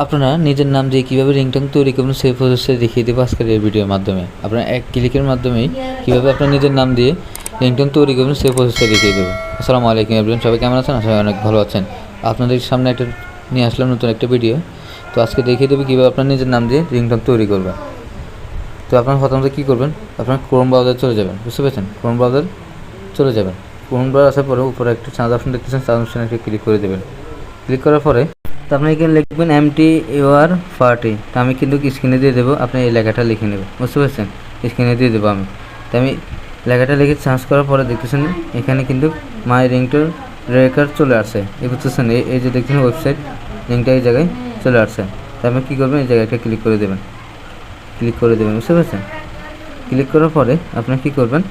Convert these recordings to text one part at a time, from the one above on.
আপনারা নিজের নাম দিয়ে কীভাবে রিংটোন তৈরি করবেন সেই প্রসেসটা দেখিয়ে দেবো আজকের এই ভিডিওর মাধ্যমে। আপনারা এক ক্লিকের মাধ্যমেই কীভাবে আপনার নিজের নাম দিয়ে রিংটোন তৈরি করবেন সেই প্রসেসটা দেখিয়ে দেবো। আসসালামু আলাইকুম এভরিওয়ান, সবাই কেমন আছেন? সবাই অনেক ভালো আছেন। আপনাদের সামনে একটা নিয়ে আসলাম নতুন একটা ভিডিও। তো আজকে দেখিয়ে দেবো কীভাবে আপনার নিজের নাম দিয়ে রিংটোন তৈরি করবেন। তো আপনার প্রথমত কী করবেন, আপনার ক্রোম ব্রাউজার চলে যাবেন, বুঝতে পেরেছেন? ক্রোম ব্রাউজার চলে যাবেন। ক্রোম ব্রাউজার আসার পরে উপরে একটা চার্জ অপশন দেখতেছেন, চার্জ অপশনে একটা ক্লিক করে দেবেন। ক্লিক করার পরে তো আপনি এখানে লিখবেন MTUR40। তো আমি কিন্তু স্ক্রিনে দিয়ে দেবো, আপনি এই লেখাটা লিখে নেবেন, বুঝতে পারছেন? স্ক্রিনে দিয়ে দেবো আমি। তো আমি লেখাটা লিখে সার্চ করার পরে দেখতেছেন এখানে কিন্তু মাই রিংটোন রেকর্ড চলে আসছে। এই বুঝতেছেন, এই যে দেখছেন ওয়েবসাইট লিঙ্কটা এই জায়গায় চলে আসছে। তো আপনি কী করবেন, এই জায়গাটা ক্লিক করে দেবেন, বুঝতে পারছেন? ক্লিক করার পরে আপনি কী করবেন,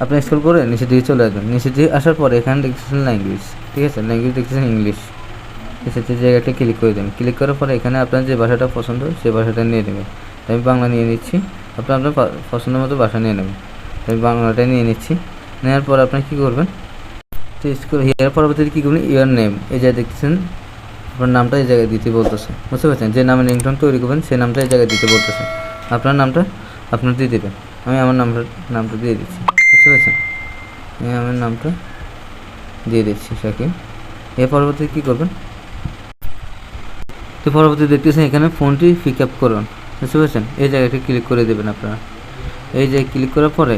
আপনি স্ক্রল করে নিচে দিয়ে চলে আসবেন। নিচে দিয়ে আসার পরে এখানে দেখতেছেন ল্যাঙ্গুয়েজ, ঠিক আছে? ল্যাঙ্গুয়েজ দেখতেছেন ইংলিশ, ঠিক আছে? জায়গাটা ক্লিক করে দেবেন। ক্লিক করার পরে এখানে আপনার যে ভাষাটা পছন্দ সেই ভাষাটা নিয়ে নেবেন। আমি বাংলা নিয়ে নিচ্ছি, আপনার পছন্দ মতো ভাষা নিয়ে নেবেন। আমি বাংলাটা নিয়ে নিচ্ছি। নেওয়ার পর আপনি কী করবেন, তো স্ক্রল এর পরবর্তীতে কী করবেন, ইউর নেম, এই জায়গায় দেখতেছেন আপনার নামটা এই জায়গায় দিতে বলতেছে, বুঝতে পারছেন? যে নামে রিংটোন তৈরি করবেন সেই নামটা এই জায়গায় দিতে বলতেছে। আপনার নামটা আপনার দিয়ে দেবেন। আমি আমার নামটা দিয়ে দিচ্ছি, বুঝতে পারছেন? আমি আমার নামটা দিয়ে দিচ্ছি শাকিব। এর পরবর্তীতে কী করবেন, তো পরবর্তী দেখতেছেন এখানে ফোনটি পিক আপ করুন, বুঝতে পারছেন? এই জায়গাটি ক্লিক করে দেবেন আপনারা। এই যে ক্লিক করার পরে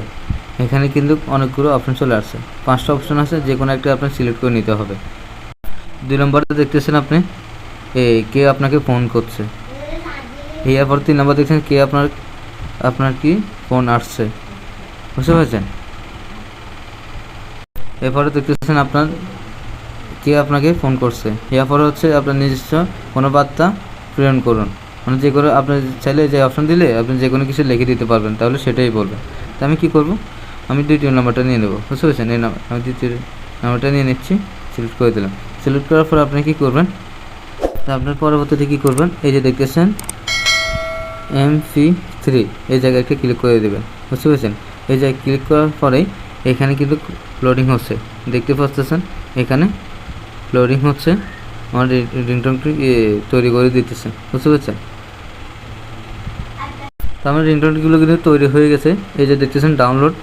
এখানে কিন্তু অনেকগুলো অপশন চলে আসছে, 5টা অপশন আছে, যে কোনো একটা আপনার সিলেক্ট করে নিতে হবে। 2 নম্বরে দেখতেছেন আপনি কে আপনাকে ফোন করছে। এরপর 3 নম্বর দেখছেন কে আপনার কি ফোন আসছে, বুঝতে পারছেন? এরপরে দেখতেছেন আপনার কে আপনাকে ফোন করছে। এরপরে হচ্ছে আপনার নিজস্ব কোনো বার্তা প্রেরণ করুন, মানে যে কোনো আপনার চাইলে যে অপশন দিলে আপনি যে কোনো কিছু লিখে দিতে পারবেন, তাহলে সেটাই বলবেন। তো আমি কী করব, আমি 2য় নাম্বারটা নিয়ে নেব, বুঝতে পারছেন? আমি 2য় নাম্বারটা নিয়ে নিচ্ছি, সিলেক্ট করে দিলাম। সিলেক্ট করার পর আপনি কী করবেন, তো আপনার পরবর্তীতে কী করবেন, এই যে দেখতেছেন MP3, এই জায়গায় একটা ক্লিক করে দেবেন, বুঝতে পেরেছেন? এই জায়গায় ক্লিক করার পরেই এখানে কিন্তু লোডিং হচ্ছে, দেখতে পাচ্ছেন? এখানে লোডিং হচ্ছে, আমার রিংটোনটি তৈরি করে দিতেছে, বুঝতে পারছেন? তো আমার রিংটোনগুলো কিন্তু তৈরি হয়ে গেছে। এই যে দেখতেছেন ডাউনলোড,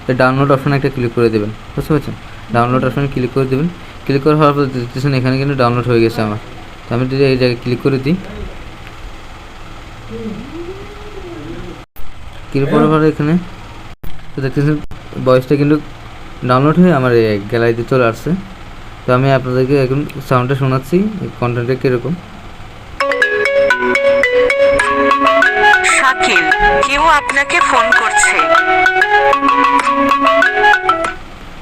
এই ডাউনলোড অপশানে একটা ক্লিক করে দেবেন, বুঝতে পারছেন? ডাউনলোড অপশানে ক্লিক করে দেবেন। ক্লিক করে হওয়ার পর দেখতেছেন এখানে কিন্তু ডাউনলোড হয়ে গেছে আমার। তো আমি যদি এই জায়গায় ক্লিক করে দিই, ক্লিক করার পরে এখানে তো দেখতেছেন ভয়েসটা কিন্তু ডাউনলোড হয়ে আমার এই গ্যালারিতে চলে আসছে। তো আমি আপনাদেরকে এখন সাউন্ডটা শোনাচ্ছি, কন্টেন্টটা কীরকম। শাকিল, কেউ আপনাকে ফোন করছে।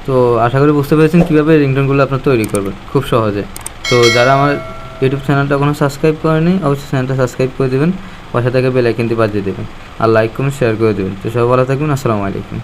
তো আশা করি বুঝতে পেরেছেন কীভাবে রিংটোনগুলো আপনার তৈরি করবেন খুব সহজে। তো যারা আমার ইউটিউব চ্যানেলটা এখনও সাবস্ক্রাইব করেনি, অবশ্যই চ্যানেলটা সাবস্ক্রাইব করে দেবেন, পাশে থেকে বেল আইকনটি বাজিয়ে দেবেন, আর লাইক কমেন্ট শেয়ার করে দেবেন। তো সবাই ভালো থাকবেন, আসসালামু আলাইকুম।